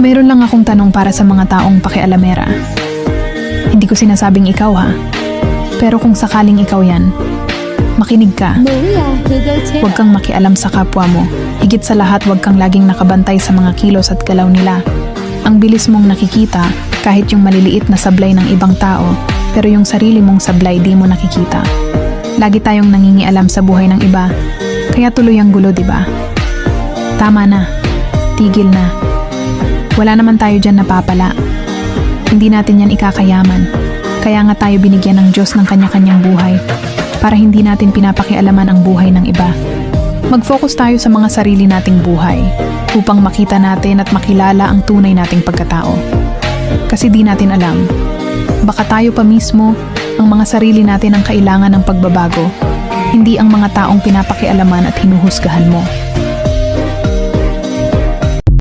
Meron lang akong tanong para sa mga taong pakialamera. Hindi ko sinasabing ikaw ha. Pero kung sakaling ikaw yan, makinig ka. Maria Higotera. Huwag kang makialam sa kapwa mo. Higit sa lahat, huwag kang laging nakabantay sa mga kilos at galaw nila. Ang bilis mong nakikita kahit yung maliliit na sablay ng ibang tao, pero yung sarili mong sablay di mo nakikita. Lagi tayong nangingialam sa buhay ng iba, kaya tuloy ang gulo, di ba? Tama na. Tigil na. Wala naman tayo dyan napapala. Hindi natin yan ikakayaman. Kaya nga tayo binigyan ng Diyos ng kanya-kanyang buhay para hindi natin pinapakialaman ang buhay ng iba. Mag-focus tayo sa mga sarili nating buhay upang makita natin at makilala ang tunay nating pagkatao. Kasi di natin alam, baka tayo pa mismo, ang mga sarili natin ang kailangan ng pagbabago, hindi ang mga taong pinapakialaman at hinuhusgahan mo.